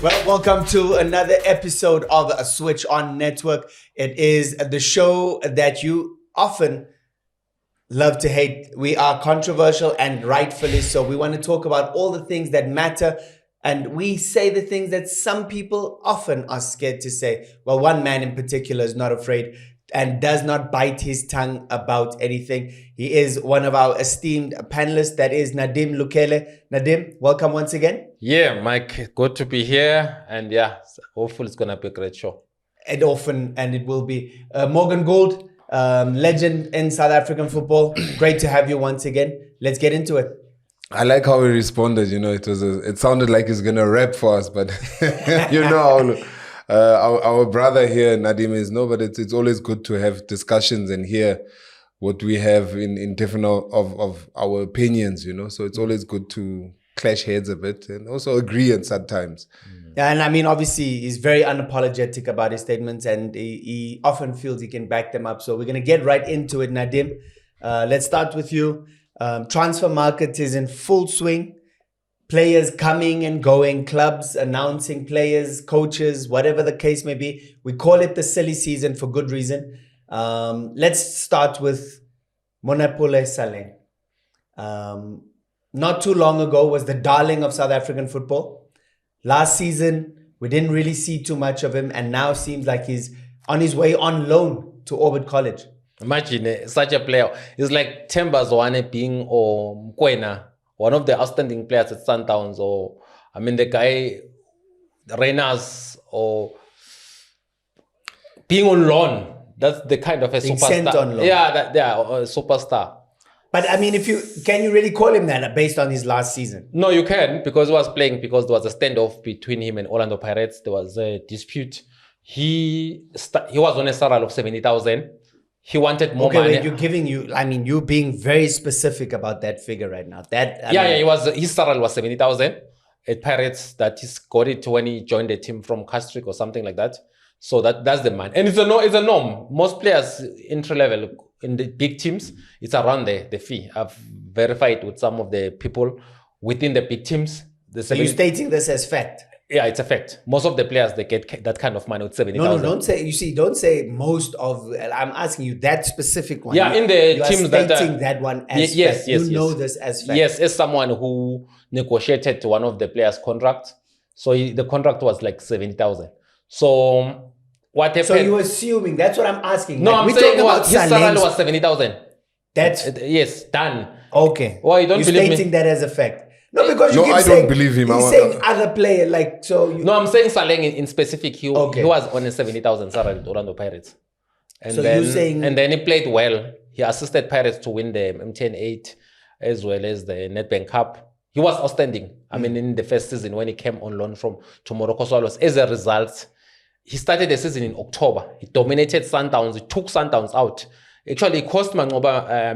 Well, welcome to another episode of a Switch On Network. It is the show that you often love to hate. We are controversial and rightfully so. We want to talk about all the things that matter, and we say the things that some people often are scared to say. Well, one man in particular is not afraid and does not bite his tongue about anything. He is one of our esteemed panelists. That is Nadim Lukele. Nadim, welcome once again. Yeah, Mike, good to be here. And yeah, hopefully it's going to be a great show. And it will be. Morgan Gould, legend in South African football. Great to have you once again. Let's get into it. I like how he responded. You know, it sounded like he's going to rap for us, but you know, our brother here, Nadim, is no, but it's always good to have discussions and hear what we have in different of our opinions, you know. So it's always good to clash heads a bit and also agree at sometimes. Yeah, and I mean, obviously, he's very unapologetic about his statements, and he often feels he can back them up. So we're going to get right into it, Nadim. Let's start with you. Transfer market is in full swing. Players coming and going, clubs announcing players, coaches, whatever the case may be. We call it the silly season for good reason. Let's start with Monnapule Saleng. Not too long ago was the darling of South African football. Last season, we didn't really see too much of him, and now seems like he's on his way on loan to Orbit College. Imagine such a player. It's like Themba Zwane being or Mkwena, one of the outstanding players at Sundowns, or I mean the guy Reyners, or being on loan. That's the kind of a being superstar. Sent on loan. Yeah, a superstar. But I mean, can you really call him that based on his last season? No, you can, because he was playing, because there was a standoff between him and Orlando Pirates. There was a dispute. He was on a salary of 70,000. He wanted more money. Wait, you're being very specific about that figure right now. His salary was 70,000 at Pirates. That he's got it when he joined the team from Castrick or something like that. So that's the man. And it's a norm. Most players entry level in the big teams, it's around the fee. I've verified with some of the people within the big teams. So you're stating this as fact? Yeah, it's a fact. Most of the players, they get that kind of money with 70,000. No, don't say most of. I'm asking you that specific one. Yeah, in the you teams are stating that one as fact. Yes. You know this as fact. Yes, as someone who negotiated one of the players' contract. So the contract was like 70,000. So what happened? So you're assuming, that's what I'm asking. No, like, I'm saying his salary was 70,000. That's yes, done. Okay. Why you don't you're believe me? Stating that as a fact. No, because you keep I saying, don't believe him. He's saying other player, like, so you... No, I'm saying Saleng in specific. He was on a 70,000 salary at Orlando Pirates. And so then, you're saying... And then he played well. He assisted Pirates to win the MTN 8 as well as the Nedbank Cup. He was outstanding. I mean, in the first season when he came on loan to Morocco Swallows. As a result, he started the season in October. He dominated Sundowns. He took Sundowns out. Actually, it cost Mangoba,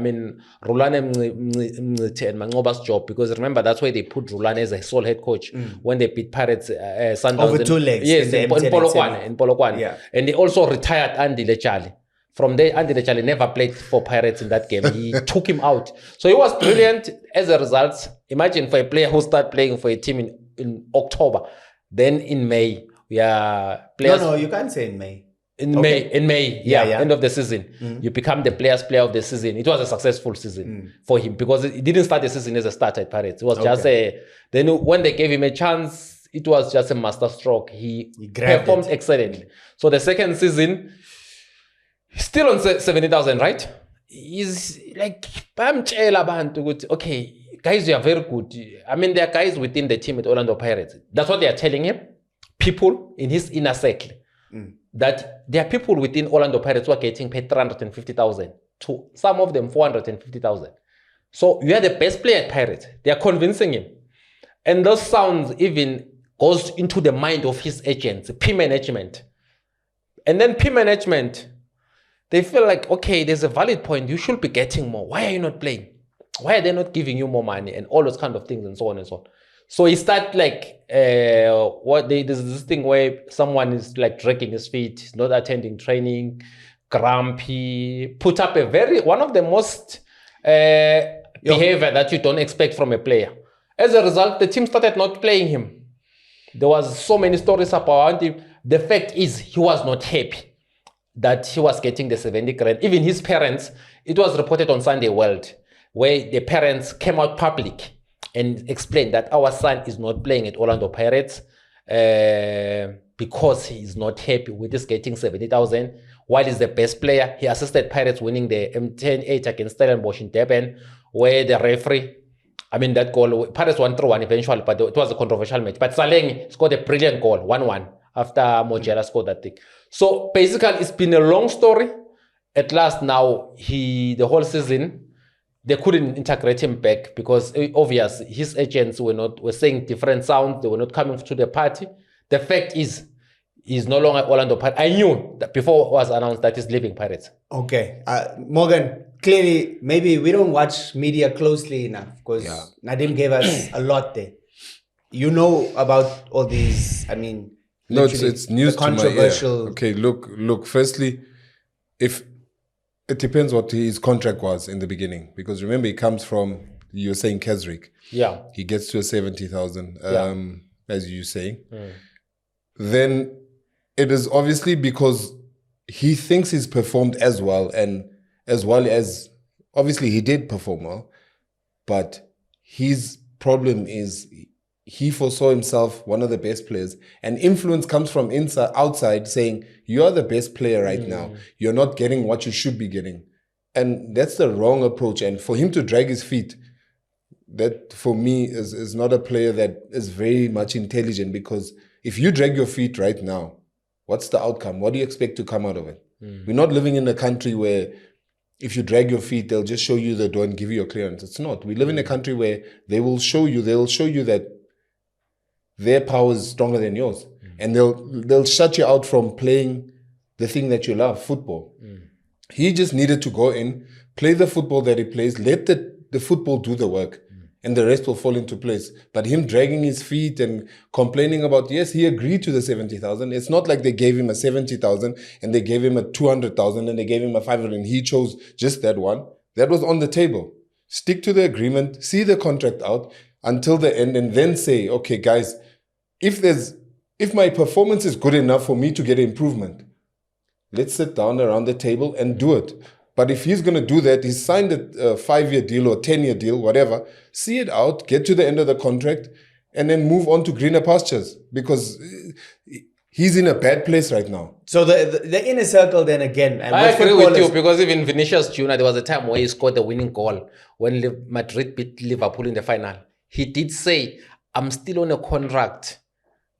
Rulane and Mangoba's job, because remember, that's why they put Rulane as a sole head coach when they beat Pirates Sundowns. Over 2 legs. Yes, in Polokwane. Yeah. And they also retired Andy Lechale. From there, Andy Lechale never played for Pirates in that game. He took him out. So he was brilliant. As a result, imagine for a player who started playing for a team in October, then in May, players... No, you can't say in May. In May, end of the season, you become the players' player of the season. It was a successful season for him, because he didn't start the season as a starter at Pirates. It was just then when they gave him a chance, it was just a master stroke. He performed excellently. So the second season, he's still on 70,000, right? He's like, okay, guys, you are very good. I mean, there are guys within the team at Orlando Pirates. That's what they are telling him. People in his inner circle. That there are people within Orlando Pirates who are getting paid 350,000 to some of them 450,000. So you are the best player at Pirates. They are convincing him. And those sounds even goes into the mind of his agents, P management. And then P management, they feel like, okay, there's a valid point. You should be getting more. Why are you not playing? Why are they not giving you more money? And all those kind of things and so on and so on. So he start like there's this thing where someone is like dragging his feet, not attending training, grumpy, put up one of the most behavior that you don't expect from a player. As a result, the team started not playing him. There was so many stories about him. The fact is, he was not happy that he was getting the 70 grand. Even his parents, it was reported on Sunday World, where the parents came out public and explained that our son is not playing at Orlando Pirates because he is not happy with his getting 70,000. While he's the best player, he assisted Pirates winning the M10-8 against Stellenbosch in Durban, where the referee, that goal, Pirates won 3-1 eventually, but it was a controversial match. But Saleng scored a brilliant goal, 1-1, after Mojela scored that thing. So basically, it's been a long story. At last now, the whole season, they couldn't integrate him back because obviously his agents were saying different sounds. They were not coming to the party. The fact is, he's no longer Orlando Pirates. I knew that before it was announced that he's leaving Pirates. Okay. Morgan, clearly, maybe we don't watch media closely enough because Nadim gave us a lot there. You know about all these, no, it's news to controversial. My ear. Okay, look. Firstly, if it depends what his contract was in the beginning, because remember he comes from, you're saying Keswick. Yeah. He gets to a 70,000, as you're saying. Then it is obviously because he thinks he's performed as well as obviously he did perform well, but his problem is he foresaw himself one of the best players, and influence comes from outside saying you're the best player right now. You're not getting what you should be getting, and that's the wrong approach. And for him to drag his feet, that for me is not a player that is very much intelligent, because if you drag your feet right now, what's the outcome? What do you expect to come out of it? We're not living in a country where if you drag your feet, they'll just show you the door and give you your clearance. It's not. We live in a country where they'll show you that their power is stronger than yours. And they'll shut you out from playing the thing that you love, football. He just needed to go in, play the football that he plays, let the football do the work, and the rest will fall into place. But him dragging his feet and complaining about, yes, he agreed to the 70,000. It's not like they gave him a 70,000 and they gave him a 200,000 and they gave him a 500 and he chose just that one. That was on the table. Stick to the agreement, see the contract out until the end, and then say, okay, guys, if my performance is good enough for me to get improvement, let's sit down around the table and do it. But if he's going to do that, he's signed a 5-year deal or 10-year deal, whatever, see it out, get to the end of the contract, and then move on to greener pastures, because he's in a bad place right now. So the inner circle then again. And I agree with you, because even Vinicius Jr., there was a time where he scored the winning goal when Madrid beat Liverpool in the final. He did say, I'm still on a contract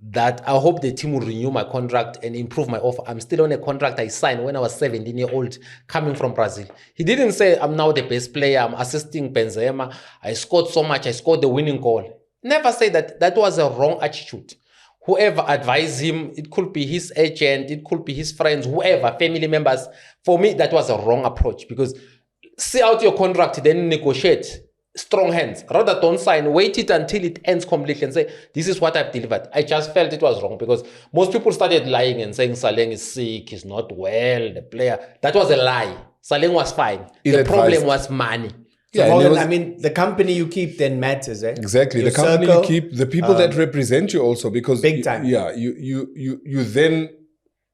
that I hope the team will renew my contract and improve my offer. I'm still on a contract I signed when I was 17-year-old coming from Brazil. He didn't say, I'm now the best player, I'm assisting Benzema, I scored so much, I scored the winning goal. Never say that. That was a wrong attitude. Whoever advised him, it could be his agent, it could be his friends, whoever, family members. For me, that was a wrong approach, because see out your contract, then negotiate. Strong hands. Rather don't sign, wait it until it ends completely and say, this is what I've delivered. I just felt it was wrong, because most people started lying and saying Saleng is sick, he's not well, the player. That was a lie. Saleng was fine. The problem was money. Yeah, the company you keep then matters, eh? Exactly. The company you keep, the people that represent you also, because big time. You then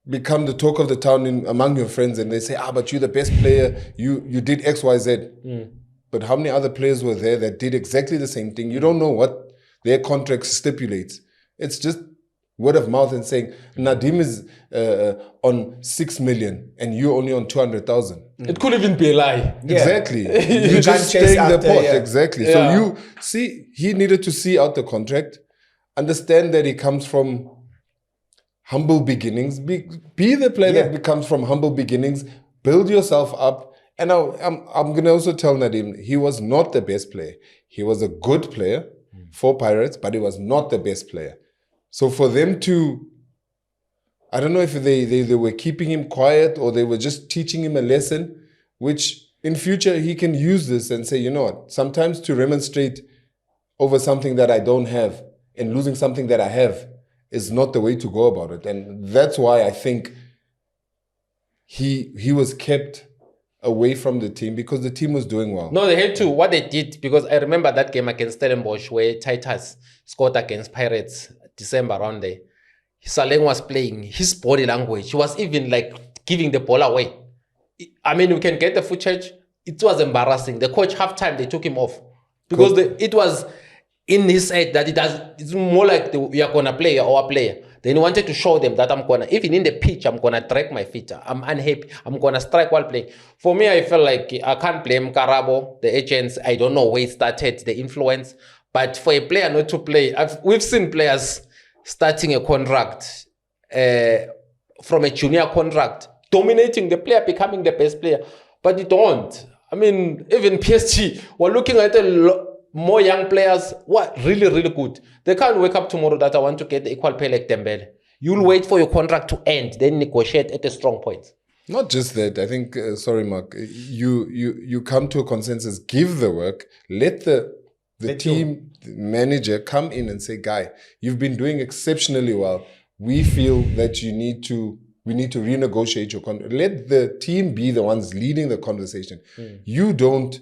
become the talk of the town among your friends, and they say, but you're the best player, you did X, Y, Z. But how many other players were there that did exactly the same thing? You don't know what their contract stipulates. It's just word of mouth and saying, Nadim is on 6 million and you're only on 200,000. It could even be a lie. Exactly. You just staying the pot. Yeah. Exactly. So you see, he needed to see out the contract, understand that he comes from humble beginnings. Be the player that comes from humble beginnings. Build yourself up. And I'm going to also tell Nadim, he was not the best player. He was a good player for Pirates, but he was not the best player. So for them to, I don't know if they were keeping him quiet or they were just teaching him a lesson, which in future he can use this and say, you know what, sometimes to remonstrate over something that I don't have and losing something that I have is not the way to go about it. And that's why I think he was kept away from the team, because the team was doing well. No, they had to. What they did, because I remember that game against Stellenbosch where Titus scored against Pirates. December around there, Saleng was playing, his body language, he was even like giving the ball away. I mean, we can get the footage. It was embarrassing. The coach, halftime, they took him off because it was in his head that it's more like we are going to play our player. Then he wanted to show them that I'm going to, even in the pitch, I'm going to drag my feet. I'm unhappy. I'm going to strike while playing. For me, I feel like I can't blame Karabo, the agents. I don't know where it started, the influence. But for a player not to play, we've seen players starting a contract from a junior contract, dominating the player, becoming the best player. But you don't. I mean, even PSG, we're looking at more young players who are really, really good. They can't wake up tomorrow that I want to get the equal pay like Dembele. You'll wait for your contract to end, then negotiate at a strong point. Not just that. I think, sorry, Mark, you come to a consensus, give the work, let the team manager come in and say, guy, you've been doing exceptionally well. We feel that we need to renegotiate your contract. Let the team be the ones leading the conversation. You don't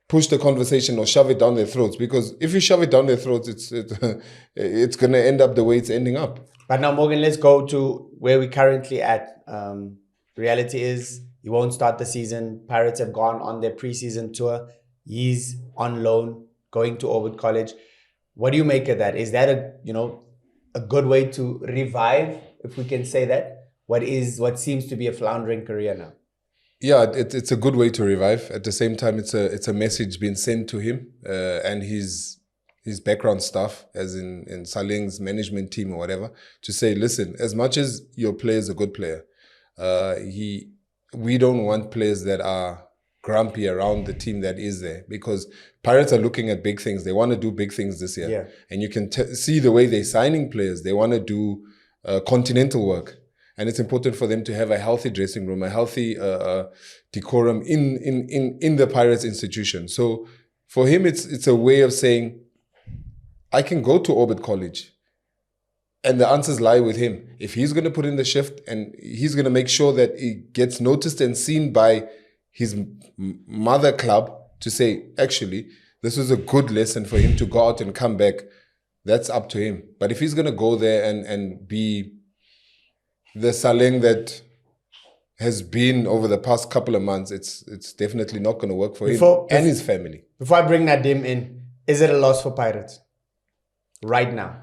push the conversation or shove it down their throats, because if you shove it down their throats, it's going to end up the way it's ending up. But now, Morgan, let's go to where we're currently at. The reality is he won't start the season. Pirates have gone on their preseason tour. He's on loan, going to Orbit College. What do you make of that? Is that a good way to revive, if we can say that? What seems to be a floundering career now? Yeah, it's a good way to revive. At the same time, it's a message being sent to him and his background staff, as in Saleng's management team or whatever, to say, listen, as much as your player is a good player, we don't want players that are grumpy around the team that is there, because Pirates are looking at big things. They want to do big things this year. Yeah. And you can see the way they're signing players. They want to do continental work. And it's important for them to have a healthy dressing room, a healthy decorum in the Pirates institution. So for him, it's a way of saying, I can go to Orbit College. And the answers lie with him. If he's going to put in the shift and he's going to make sure that he gets noticed and seen by his mother club to say, actually, this was a good lesson for him to go out and come back, that's up to him. But if he's going to go there and be the Saleng that has been over the past couple of months, it's definitely not going to work for him and his family. Before I bring Nadim in, is it a loss for Pirates right now?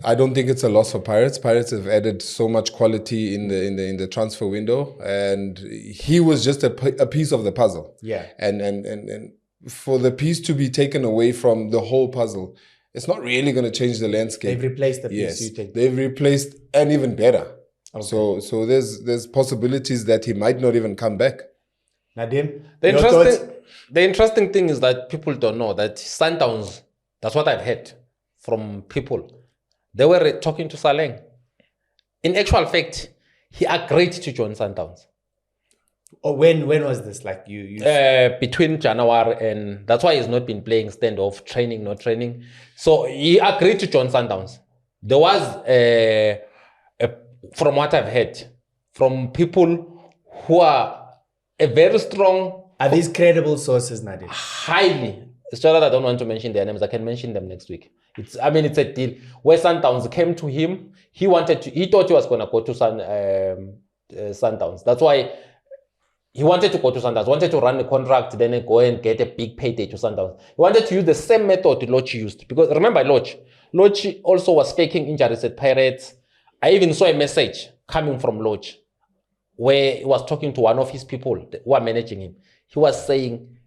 I don't think it's a loss for Pirates. Pirates have added so much quality in the transfer window, and he was just a piece of the puzzle. Yeah. And for the piece to be taken away from the whole puzzle, it's not really going to change the landscape. They've replaced the piece. Yes, you think? They've replaced, and even better. Okay. So there's possibilities that he might not even come back. Nadim, the interesting thing is that people don't know that Sundowns, that's what I've heard from people. They were talking to Saleng. In actual fact, he agreed to join Sundowns. Oh, when was this? Like you between January and that's why he's not been playing standoff, training, not training. So he agreed to join Sundowns. There was from what I've heard from people who are a very strong. Are these credible sources, Nadim? Highly. It's just that I don't want to mention their names. I can mention them next week. It's a deal. Where Sundowns came to him, he thought he was going to go to Sundowns. That's why he wanted to go to Sundowns, wanted to run the contract, then go and get a big payday to Sundowns. He wanted to use the same method Lochi used. Because remember Lochi also was faking injuries at Pirates. I even saw a message coming from Lochi where he was talking to one of his people who are managing him. He was saying,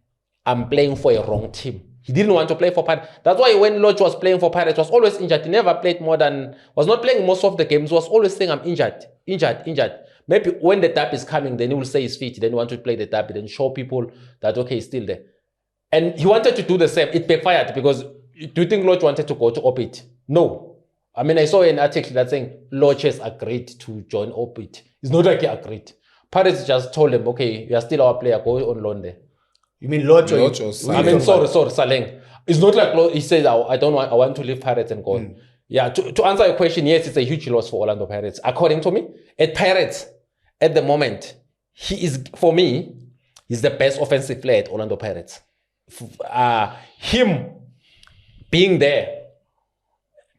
I'm playing for a wrong team. He didn't want to play for Pirates. That's why when Lochi was playing for Pirates, was always injured. He never played was not playing most of the games, was always saying, I'm injured. Maybe when the tap is coming, then he will say his feet, then he want to play the tap, then show people that, okay, he's still there. And he wanted to do the same. It backfired because do you think Lochi wanted to go to Orbit? No. I mean, I saw an article that saying Lochi has agreed to join Orbit. It's not like he agreed. Pirates just told him, okay, you are still our player, go on loan there. You mean Lochi? I mean, sorry, Saleng. It's not like he says, I want to leave Pirates and go. Yeah, to answer your question, yes, it's a huge loss for Orlando Pirates. According to me, at Pirates, at the moment, for me, he's the best offensive player at Orlando Pirates. Him being there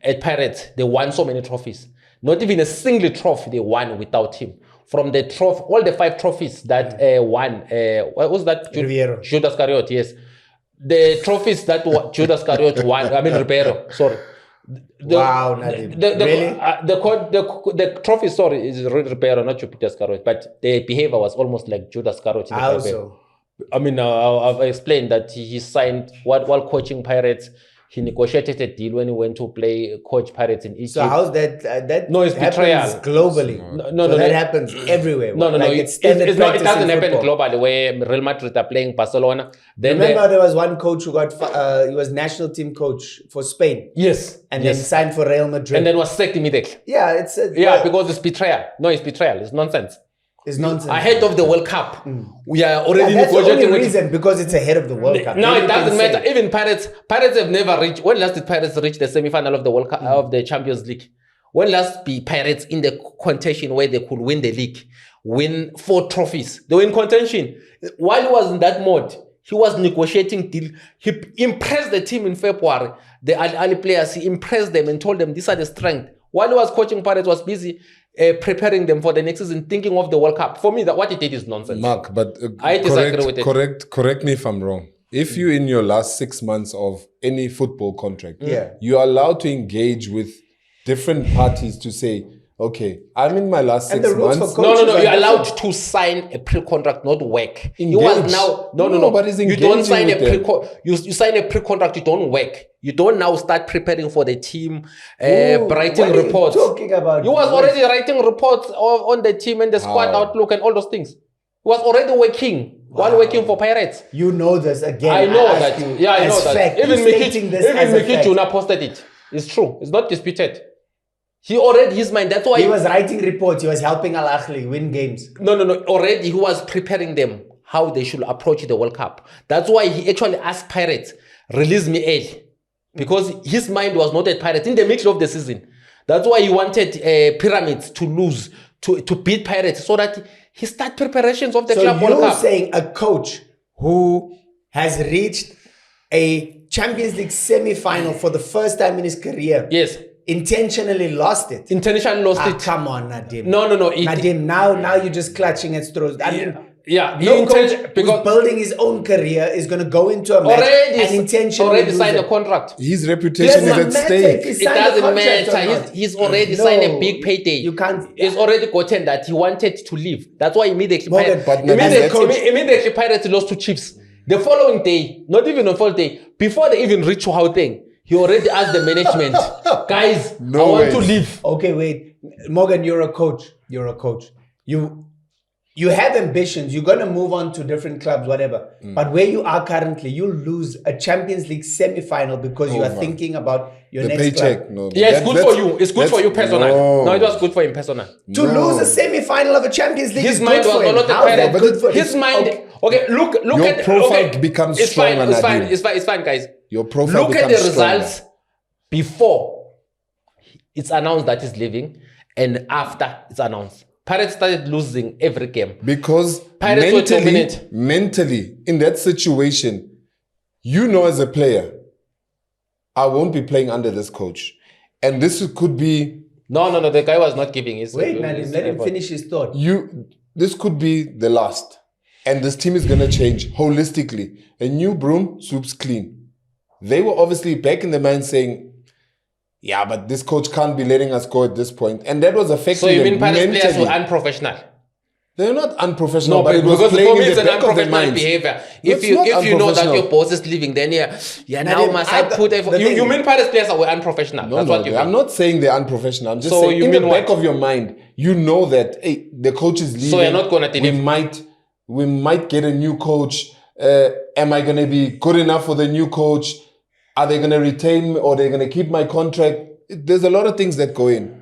at Pirates, they won so many trophies. Not even a single trophy they won without him. From the trophy, all the 5 trophies that won, what was that? Judas Iscariot, yes. The trophies that Judas Iscariot won, I mean Ribeiro, sorry. Wow, Nadim. Really? The trophy, sorry, is Ribeiro, not Judas Iscariot, but the behavior was almost like Judas Iscariot. How so? I mean, I've explained that he signed while coaching Pirates. He negotiated a deal when he went to play coach Pirates in Egypt. So how's that? No, it's betrayal. Globally. No, that happens everywhere. No. It's not, it doesn't happen football. globally where Real Madrid are playing Barcelona. Then Remember, there was one coach who got he was national team coach for Spain. Yes. And then signed for Real Madrid. And then was sacked immediately. Yeah, it's because it's betrayal. No, it's betrayal. It's nonsense. It's nonsense. Ahead of the World Cup, we are already that's negotiating. The only reason, because it's ahead of the World Cup. No, it doesn't matter. Even Pirates have never reached. When last did Pirates reach the semi-final of the World Cup of the Champions League? When last be Pirates in the contention where they could win the league, win 4 trophies? They were in contention. While he was in that mode, he was negotiating deal. He impressed the team in February. The early players, he impressed them and told them these are the strength. While he was coaching Pirates, was busy preparing them for the next season, thinking of the World Cup. For me, that what he did is nonsense. Mark, but I disagree with it. Correct me if I'm wrong. If you in your last 6 months of any football contract, Yeah. you are allowed to engage with different parties to say, okay, I'm in my last And 6 the rules for months. coaches No. are You're allowed different. to sign a pre-contract, not work. You Engage. was now no. But it's You don't engaging sign a with pre. You sign a pre-contract. You don't work. You don't now start preparing for the team, writing what are you reports. talking about? You was already writing reports on the team and the squad outlook and all those things. He was already working while working for Pirates. You know this again. I know ask that. you Yeah, I as know that. fact. Even You're stating this as a fact. Juna posted it. It's true. It's not disputed. He already his mind. That's why He was writing reports. He was helping Al Ahly win games. No. Already he was preparing them how they should approach the World Cup. That's why he actually asked Pirates, release me early. Because his mind was not at Pirates in the middle of the season. That's why he wanted Pyramids to lose, to beat Pirates, so that he start preparations of the Club World you're Cup. saying a coach who has reached a Champions League semi-final for the first time in his career, Yes. intentionally lost it. Intentionally lost it. Come on, Nadim. No. Nadim, now you're just clutching at straws. I mean, Yeah. no coach because who's building his own career is going to go into a match and intentionally already lose signed it. a contract. His reputation is at stake. It doesn't matter. He's already signed a big payday. You can't. He's already gotten that he wanted to leave. That's why immediately Morgan, Pirates lost to Chiefs. The following day, not even on following day, before they even reached Gauteng, he already asked the management, guys, I want to leave. Okay, wait. Morgan, you're a coach. You have ambitions. You're going to move on to different clubs, whatever. But where you are currently, you'll lose a Champions League semi-final because you are thinking about your the next paycheck. club. No, Yeah, it's good for you. It's good for you personally. No, it was good for him personally. To lose a semi-final of a Champions League His is mind good for was him. not How is that but good for His him? mind. Okay, look Your at profile becomes it's stronger, fine. It's fine. Nadim. It's fine, guys. Your profile Look at the becomes stronger. results before it's announced that he's leaving, and after it's announced. Pirates started losing every game. Because Pirates were dominant. mentally, in that situation, you know as a player, I won't be playing under this coach. And this could be... No. The guy was not giving his... Wait, Nadim, let him finish his thought. This could be the last. And this team is going to change holistically. A new broom sweeps clean. They were obviously back in the mind saying, yeah, but this coach can't be letting us go at this point. And that was affecting So you mean them Pirates players mentally. were unprofessional? They're not unprofessional, No, but it was because playing for me in it's the an back of their unprofessional minds. behavior. It's If not you know that unprofessional. your boss is leaving, then now Nadim, must I put effort. You mean Pirates players were unprofessional? That's what you mean. I'm not saying they're unprofessional. I'm just So saying you in the mean back what? of your mind, you know that hey, the coach is leaving. So you're not gonna deliver. We might get a new coach. Am I gonna be good enough for the new coach? Are they gonna retain me or they're gonna keep my contract? There's a lot of things that go in.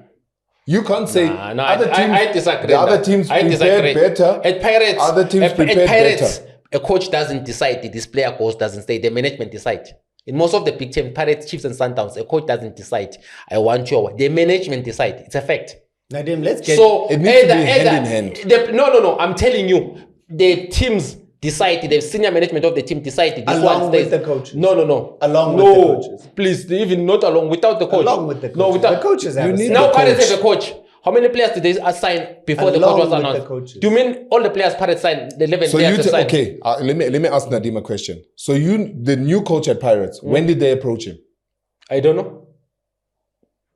You can't say I disagree. The other teams prepared better. At Pirates, other teams prepared Pirates, better. a coach doesn't decide. This player goes, doesn't stay. The management decide. In most of the big teams, Pirates, Chiefs, and Sundowns, a coach doesn't decide. I want you. The management decide. It's a fact. Nadim, let's get... So it needs to be hand in hand. No. I'm telling you, the teams decided, the senior management of the team decided this Along one stays. with the coaches. No. Along no, with the coaches. Please, even not along, without the coach. Along with the coaches. No, without The coaches have a say. Now the Pirates coach. have a coach. How many players did they assign before the coach Along was with announced? the coaches. Do you mean all the players Pirates signed, the 11 So players you have signed? okay? Let me ask Nadim a question. So the new coach at Pirates, when did they approach him? I don't know.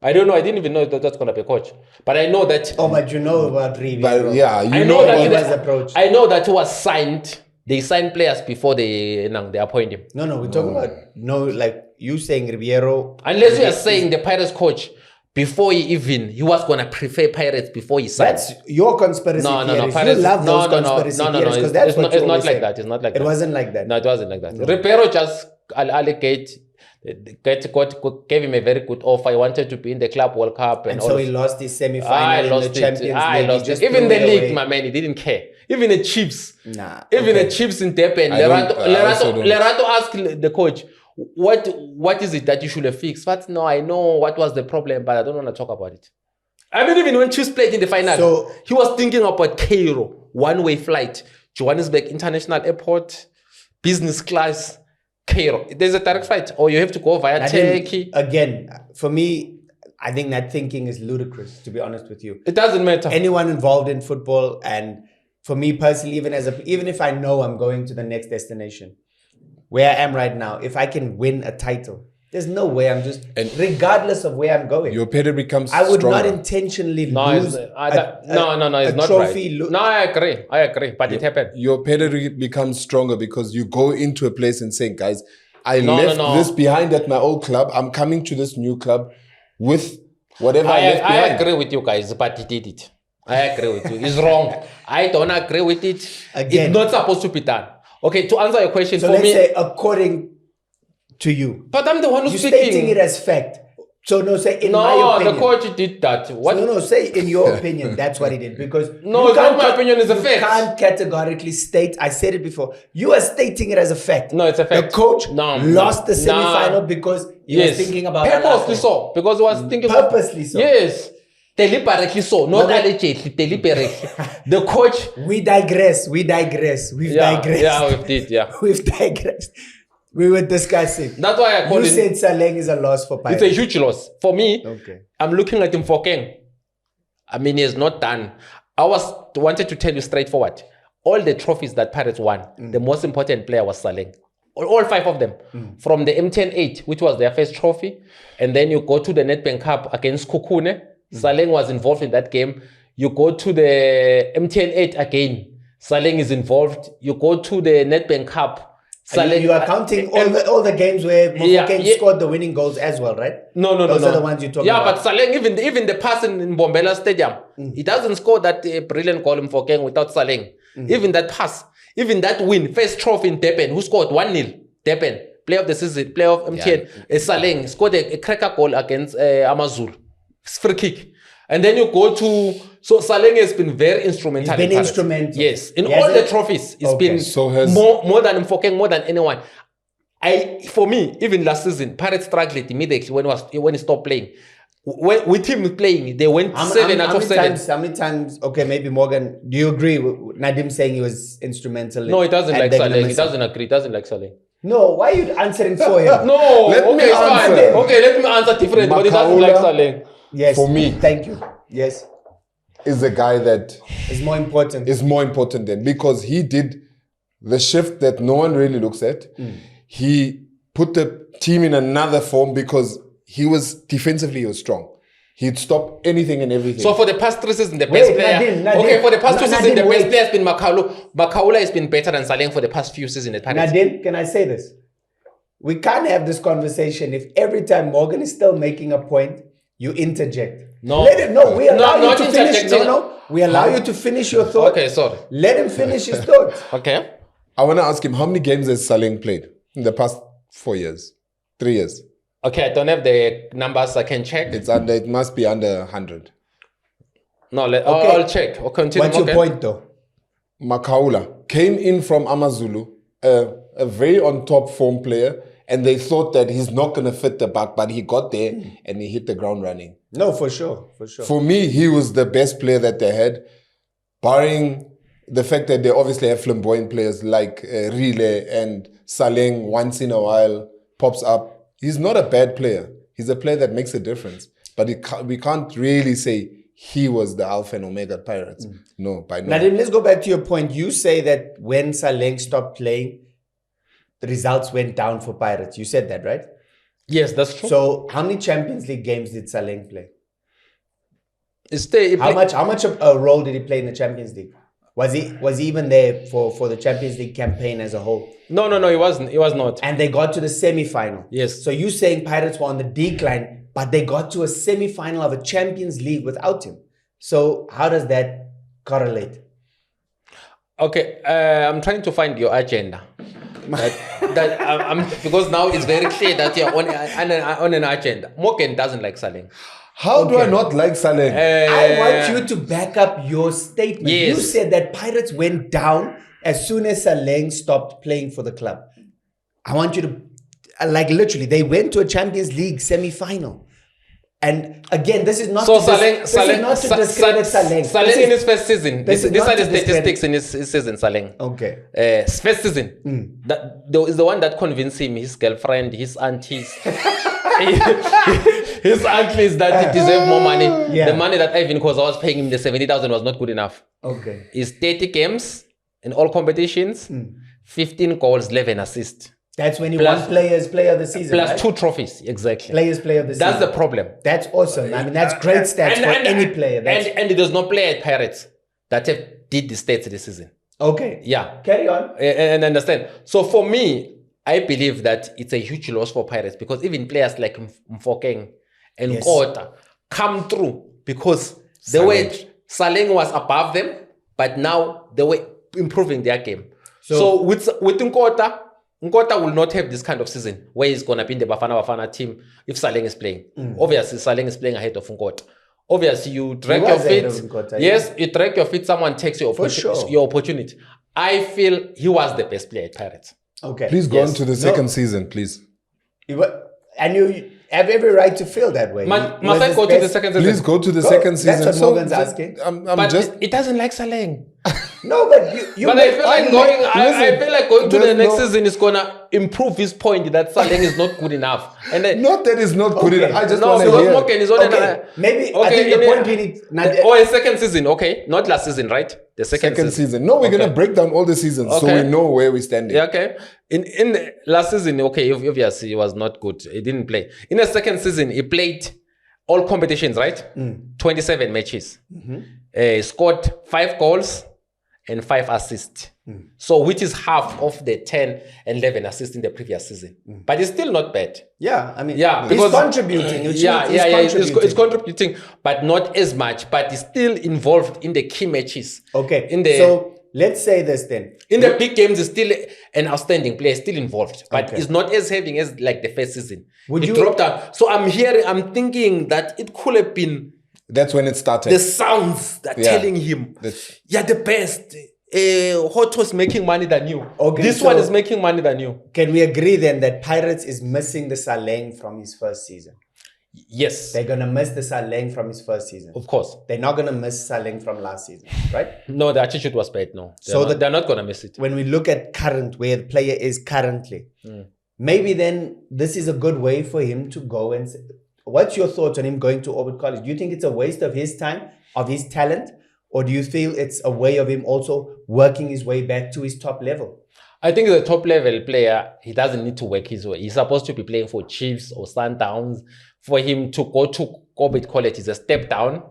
I didn't even know that that's going to be a coach. But I know that... Oh, but you know about Riviero. But yeah, I you know know that he about was approached. I know that he was signed. They signed players before they appoint him. No, we're talking about like you saying Riviero. Unless you are saying the Pirates coach, before he was going to prefer Pirates before he signed. That's your conspiracy No, theories. Pirates, You love those conspiracy theories because that's what it's you not always like say. that. It's not like that. It wasn't like that. No, it wasn't like that. Ribeiro just gave him a very good offer. He wanted to be in the Club World Cup. And so all he of- lost his I semi-final in lost the Champions it. I League. lost He just it. Even threw the it league, away. my man, he didn't care. Even the Chiefs. Nah. Even okay. the Chiefs in Durban. I also don't. Lerato asked the coach, what is it that you should have fixed? But no, I know what was the problem, but I don't want to talk about it. I mean, even when Chiefs played in the final, So- he was thinking about Cairo, one-way flight, Johannesburg International Airport, business class, Cairo. There's a direct flight, or you have to go via Turkey. Again, for me, I think that thinking is ludicrous, to be honest with you. It doesn't matter. Anyone involved in football, and for me personally, even if I know I'm going to the next destination, where I am right now, if I can win a title, there's no way I'm just, regardless of where I'm going. Your pedigree becomes I would stronger. not intentionally No, lose it's not trophy. right. No, I agree, but it happened. Your pedigree becomes stronger because you go into a place and say, guys, I No, left no. this behind at my old club. I'm coming to this new club with whatever I left I behind. agree with you guys, but he did it. I agree with you. It's wrong. I don't agree with it. Again. It's not supposed to be done. Okay, to answer your question, So for let's me... say according to you. But I'm the one who's You're speaking. stating it as fact. So no, say in my No, opinion. the coach did that. What? No, say in your opinion, that's what he did. Because No, you it's not can't my opinion, it's a you fact. can't categorically state, I said it before, you are stating it as a fact. No, it's a fact. The coach No. lost the Nah. semi-final because he was thinking about purposely Alato. so, because he was thinking Purposely so. Yes, deliberately so, not but- allegedly, deliberately. The coach. We digress. We've digressed. Yeah, we did. Yeah, We've digressed. We were discussing. that's why I call You it. said Saleng is a loss for It's Pirates. a huge loss for me. Okay. I'm looking at him for King. I mean, he has not done. I wanted to tell you straightforward. All the trophies that Pirates won, the most important player was Saleng. All 5 of them. From the M10-8, which was their first trophy, and then you go to the Nedbank Cup against Kukune. Saleng was involved in that game. You go to the M10-8 again. Saleng is involved. You go to the Nedbank Cup. You are counting all the games where Mofokeng scored the winning goals as well, right? No. Those are the ones you're talking about. about. But Saleng, even the pass in Bombela Stadium, he doesn't score that brilliant goal in Mofokeng without Saleng. Even that pass, even that win, first trophy in Durban, who scored 1-0, Durban, player of the season, player of MTN, Saleng scored a cracker goal against Amazul, free kick. And then you go to... So Saleng has been very instrumental. He's been instrumental. Yes. In He all the hasn't- trophies, he's Okay. been So has- more than Mofokeng, more than anyone. For me, even last season, Pirates struggled immediately when he stopped playing. With him playing, they went 7 out of 7. How many times, okay, maybe Morgan, do you agree with Nadim saying he was instrumental? No, he doesn't at like Dagenham Saleng. He City? doesn't agree. He doesn't like Saleng. No, why are you answering for him? No, Let me okay, it's fine. answer. Okay, let me answer different, but he doesn't like Makaula. Saleng. Yes. For me. Thank you. Yes. Is a guy that It's more important. is more important than, because he did the shift that no one really looks at. He put the team in another form because he was defensively, he was strong. He'd stop anything and everything. So for the past 3 seasons, the best Wait, player... Nadim, okay, for the past 2 Nadim, seasons, the wait. best player has been Makaula. Makaula has been better than Saleng for the past few seasons at Pirates. Nadim, can I say this? We can't have this conversation if every time Morgan is still making a point, you interject. No. We allow you not to finish. interjecting. We allow you to finish your thought. Okay, sorry. Let him finish his thought. Okay. I want to ask him, how many games has Saleng played in the past 4 years? 3 years? Okay, I don't have the numbers. I can check. It must be under 100. No, Okay. I'll check. I'll continue. What's your point though? Makaula came in from Amazulu, a very on top form player, and they thought that he's not going to fit the back, but he got there and he hit the ground running. No, for sure. For me, he was the best player that they had, barring the fact that they obviously have flamboyant players like Relay and Saleng once in a while pops up. He's not a bad player. He's a player that makes a difference. But we can't really say he was the alpha and omega at Pirates. No, by no. Now then, let's go back to your point. You say that when Saleng stopped playing, the results went down for Pirates. You said that, right? Yes, that's true. So how many Champions League games did Saleng play? How much of a role did he play in the Champions League? Was he even there for the Champions League campaign as a whole? No, he wasn't. He was not. And they got to the semi-final. Yes. So you saying Pirates were on the decline, but they got to a semi-final of a Champions League without him. So how does that correlate? Okay, I'm trying to find your agenda. Because now it's very clear that you're on an agenda. Morgan doesn't like Saleng. How do I not like Saleng? I want you to back up your statement. Yes. You said that Pirates went down as soon as Saleng stopped playing for the club. I want you to, literally, they went to a Champions League semi-final. And again, this is not to discredit Saleng. Saleng in his first season. These are the statistics in his season, Saleng. Okay. First season. That is the one that convinced him, his girlfriend, his aunties. His uncles that he deserved more money. Yeah. The money that Ivan Koza was paying him, the 70,000 was not good enough. Okay. It's 30 games in all competitions, 15 goals, 11 assists. That's when you won Players Player of the Season, Plus right? 2 trophies, exactly. Players Player of the Season. That's the problem. That's awesome. I mean, that's great stats for any player. And there's no player at Pirates that did the stats this season. Okay. Yeah. Carry on. And understand. So for me, I believe that it's a huge loss for Pirates because even players like Mfokeng and Kota come through because the way Saleng was above them, but now they were improving their game. So with Nkota will not have this kind of season where he's going to be in the Bafana team if Saleng is playing. Obviously, Saleng is playing ahead of Nkota. Obviously, you drag your feet. Yes, you drag your feet, someone takes your opportunity. I feel he was the best player at Pirates. Okay. Please go on to the second season, please. And you have every right to feel that way. Must I go to the second season? Please go to the second season. That's what Morgan's asking. It doesn't like Saleng. No, but you. But I feel like going to the next season is gonna improve his point that Saleng is not good enough. And then, not that it's not good enough. I just want to because hear. Morgan is on maybe I think the point we need. A second season, okay, not last season, right? The second season. No, we're gonna break down all the seasons so we know where we stand. Yeah, okay. In the last season, okay, obviously he was not good. He didn't play. In the second season, he played all competitions, right? 27 matches. He scored 5 goals and 5 assists. So which is half of the 10 and 11 assists in the previous season. But it's still not bad. Yeah, I mean, because he's contributing. It's contributing, but not as much. But he's still involved in the key matches. Okay, so let's say this then. In the big games, he's still an outstanding player, still involved. But he's not as heavy as like the first season. He dropped out. So I'm thinking that it could have been... That's when it started. The sounds that telling him, you're the best. Hot was making money than you. Okay, this one is making money than you. Can we agree then that Pirates is missing the Saleng from his first season? Yes. They're going to miss the Saleng from his first season. Of course. They're not going to miss Saleng from last season, right? No, the attitude was bad, no. They're not going to miss it. When we look at where the player is currently, maybe then this is a good way for him to go and... What's your thoughts on him going to Orbit College? Do you think it's a waste of his time, of his talent? Or do you feel it's a way of him also working his way back to his top level? I think the top level player, he doesn't need to work his way. He's supposed to be playing for Chiefs or Sundowns. For him to go to Orbit College is a step down.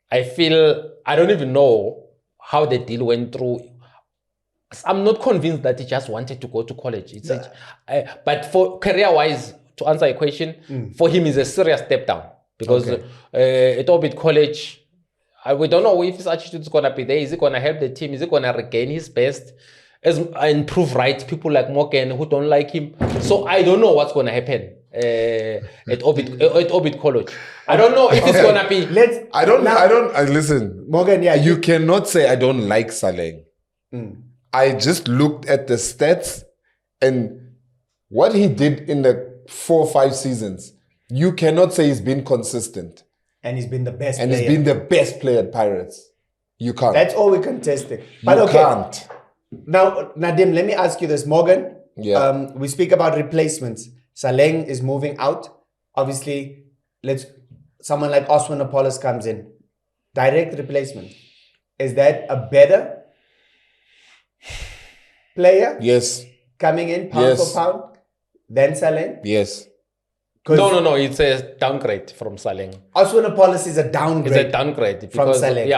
I don't even know how the deal went through. I'm not convinced that he just wanted to go to college. But for career-wise, to answer your question, for him is a serious step down. Because at Orbit College, we don't know if his attitude is going to be there. Is it going to help the team? Is it going to regain his best? And prove right people like Morgan who don't like him. So I don't know what's going to happen at Orbit College. I don't know if it's going to be... Listen, Morgan, you cannot say I don't like Saleng. I just looked at the stats and what he did in the 4 or 5 seasons. You cannot say he's been consistent. And he's been the best player. And he's been the best player at Pirates. You can't. That's all we're contesting. But you okay. can't. Now, Nadim, let me ask you this. Morgan, Yeah. we speak about replacements. Saleng is moving out. Obviously, someone like Osman Apollos comes in. Direct replacement. Is that a better player Yes. coming in pound for pound than Saleng? Yes. No. It's a downgrade from Saleng. Osman Apollos is a downgrade. It's a downgrade because Saleng.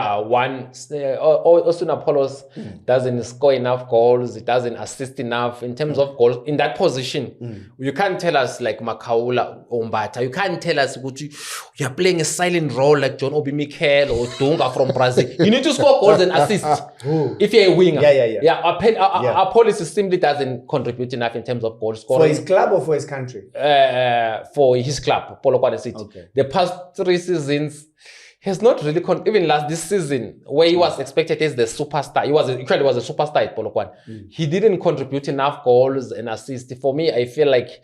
Osman Apollos doesn't score enough goals. It doesn't assist enough in terms of goals in that position. You can't tell us like Makaula or Mbata. You can't tell us you're playing a silent role like John Obi Mikel or Dunga from Brazil. You need to score goals and assist if you're a winger. Apollos simply doesn't contribute enough in terms of goal scoring. For his club or for his country? For his club, Polokwane City. Okay. The past 3 seasons, he's not really even this season where he was expected as the superstar. He was a superstar at Polokwane. He didn't contribute enough goals and assists. For me, I feel like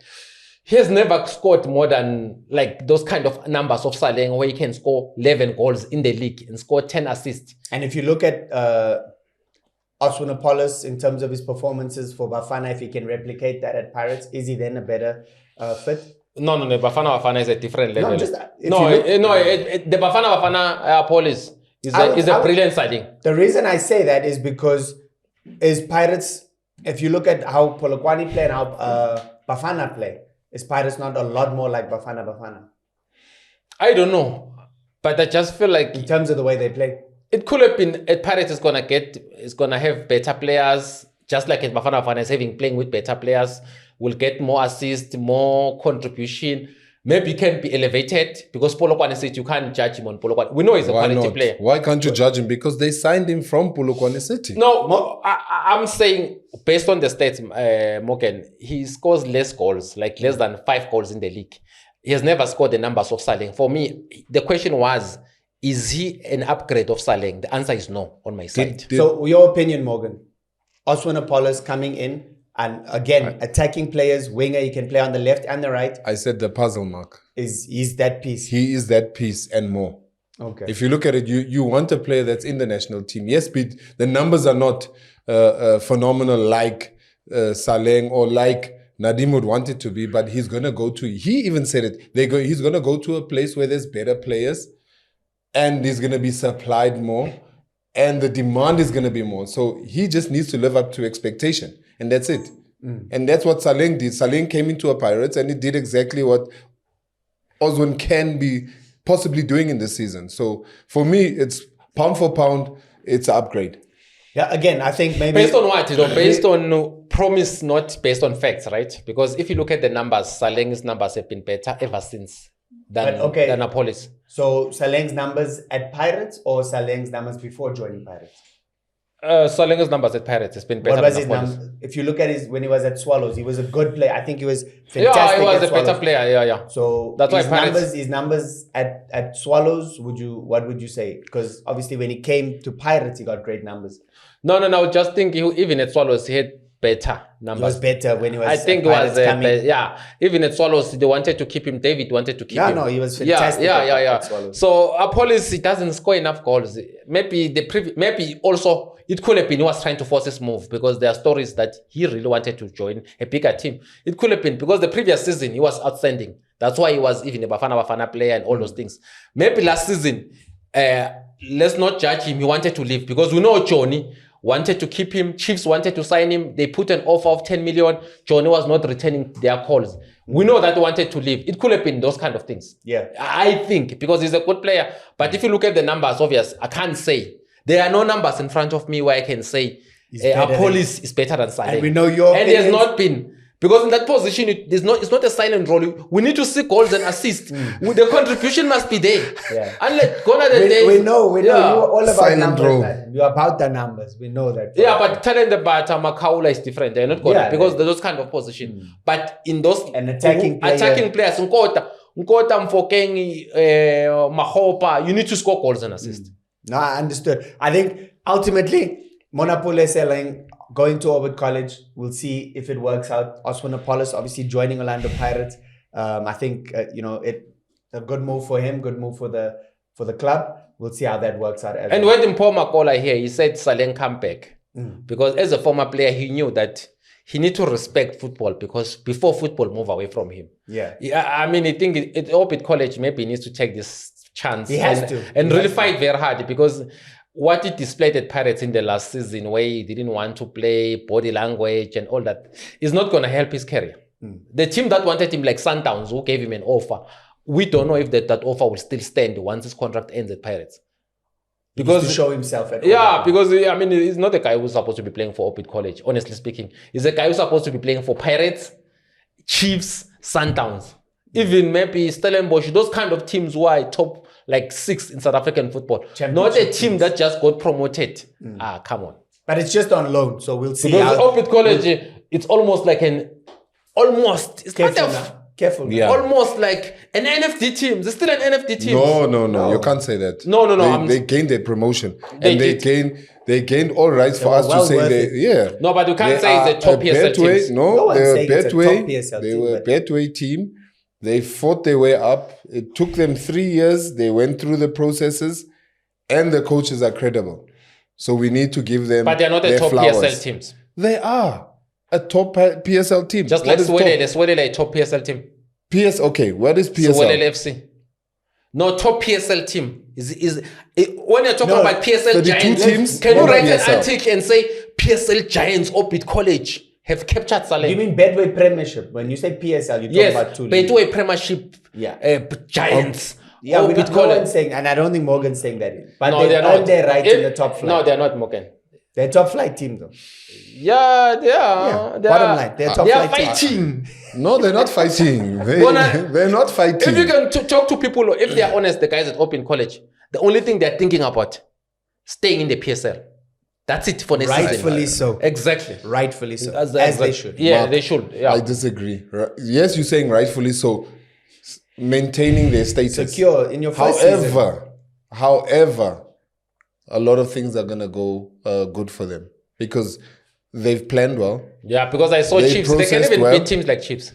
he has never scored more than like those kind of numbers of Saleng where he can score 11 goals in the league and score 10 assists. And if you look at Osman Apollos in terms of his performances for Bafana, if he can replicate that at Pirates, is he then a better fit? No. Bafana is a different level. The Bafana Apollos is a brilliant signing. The reason I say that is because Pirates, if you look at how Polokwane play and how Bafana play, is Pirates not a lot more like Bafana? I don't know, but I just feel like in terms of the way they play, it could have been at Pirates is gonna have better players, just like at Bafana is playing with better players. Will get more assists, more contribution. Maybe he can be elevated because Polokwane City, you can't judge him on Polokwane. We know he's a quality player. Why can't you judge him? Because they signed him from Polokwane City. No, I'm saying based on the stats, Morgan, he scores less goals, like less than 5 goals in the league. He has never scored the numbers of Saleng. For me, the question was, is he an upgrade of Saleng? The answer is no on my side. So your opinion, Morgan, Osman Apollos coming in, and again, attacking players, winger, he can play on the left and the right. I said the puzzle mark. Is that piece. He is that piece and more. Okay. If you look at it, you want a player that's in the national team. Yes, but the numbers are not phenomenal like Saleng or like Nadim would want it to be, but he's going to go to, he even said it, he's going to go to a place where there's better players and he's going to be supplied more and the demand is going to be more. So he just needs to live up to expectation. And that's it. And that's what Saleng did. Saleng came into a Pirates and he did exactly what Osman can be possibly doing in this season. So for me, it's pound for pound, it's an upgrade. Yeah, again, I think maybe... Based on what? Based on promise, not based on facts, right? Because if you look at the numbers, Saleng's numbers have been better ever since than Apollos. So Saleng's numbers at Pirates or Saleng's numbers before joining Pirates? Saleng's numbers at Pirates has been better. What was his number? If you look at when he was at Swallows, he was a good player. I think he was fantastic. Yeah, he was a better player. Yeah. So that's why his numbers at Swallows, what would you say? Because obviously when he came to Pirates, he got great numbers. No. Just think even at Swallows, he had better numbers. He was better when he was. I think it was even at Swallows, they wanted to keep him. David wanted to keep him. No, he was fantastic. Yeah. So Apollos, he doesn't score enough goals. Maybe also. It could have been he was trying to force his move because there are stories that he really wanted to join a bigger team. It could have been because the previous season he was outstanding. That's why he was even a Bafana player and all those things. Maybe last season, let's not judge him. He wanted to leave because we know Johnny wanted to keep him. Chiefs wanted to sign him. They put an offer of 10 million. Johnny was not returning their calls. We know that he wanted to leave. It could have been those kind of things. Yeah, I think because he's a good player. But if you look at the numbers, obvious, I can't say. There are no numbers in front of me where I can say Apollos is better than Saleng. And we know your opinions. And he has not been. Because in that position, it's not a silent role. We need to see goals and assists. The contribution must be there. Yeah. Unless gone are the days. We know. You're all about silent numbers. You're about the numbers. We know that. Yeah, but telling the batter, Makaula is different. They're not gonna because there's those kind of position. But in those attacking players, Nkota, Mfokeng, Mahopa, you need to score goals and assists. No, I understood. I think ultimately, Monnapule Saleng going to Orbit College, we'll see if it works out. Osman Apollos obviously joining Orlando Pirates. I think it's a good move for him, good move for the for the club. We'll see how that works out. And when Paul Makola here, he said Saleng come back. Because as a former player, he knew that he need to respect football because before football move away from him. Yeah. I mean, I think at Orbit College, maybe he needs to take this chance. He has to. And really fight very hard because what he displayed at Pirates in the last season where he didn't want to play, body language and all that is not going to help his career. The team that wanted him like Sundowns who gave him an offer, we don't know if that offer will still stand once his contract ends at Pirates. Because to show himself at because I mean he's not a guy who's supposed to be playing for Orbit College, honestly speaking. He's a guy who's supposed to be playing for Pirates, Chiefs, Sundowns, even maybe Stellenbosch, those kind of teams who are top like 6 in South African football. Not a team that just got promoted. Come on. But it's just on loan, so we'll see. Because Orbit College, it's almost like Careful. Yeah. Almost like an NFT team. It's still an NFT team. No. You can't say that. No. They gained their promotion. They gained all rights for us to say No, but you can't say it's a top PSL team. No, they're a Betway. They were a Betway team. They fought their way up. It took them 3 years. They went through the processes and the coaches are credible. So we need to give them. But they're not the top flowers. PSL teams. They are a top PSL team. Just like Swedele, a top PSL team. Okay, what is PSL? Swedele FC. No, top PSL team. When you're talking about PSL Giants, teams, can you write an article and say PSL Giants Orbit College have captured Saleng? You mean Betway Premiership? When you say PSL, you're talking about 2 leagues. Betway Premiership Giants. Yeah, Orbit no College. one's saying, and I don't think Morgan's saying that. But No, they they're earned not. their right in the top flight. No, they're not, Morgan. They're a top flight team, though. Yeah, they are. Bottom line, they're a top They are flight fighting. No, they're not fighting. They're not fighting. If you can talk to people, if they are honest, the guys at Open College, the only thing they're thinking about, staying in the PSL. That's it for next season. Rightfully so. Exactly. Rightfully so. As they should. Yeah, Mark, they should. Yeah. I disagree. Yes, you're saying rightfully so. Maintaining their status. Secure in your first season. However, a lot of things are going to go good for them because they've planned well. Yeah, because I saw They Chiefs. They can even beat teams like Chiefs.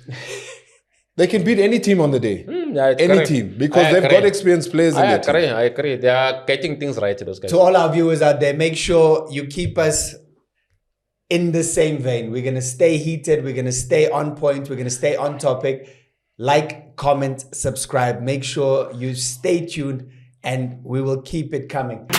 They can beat any team on the day. Any correct. team. Because they've got experienced players in their team. I agree. They are getting things right, those guys. To all our viewers out there, make sure you keep us in the same vein. We're going to stay heated. We're going to stay on point. We're going to stay on topic. Like, comment, subscribe. Make sure you stay tuned and we will keep it coming.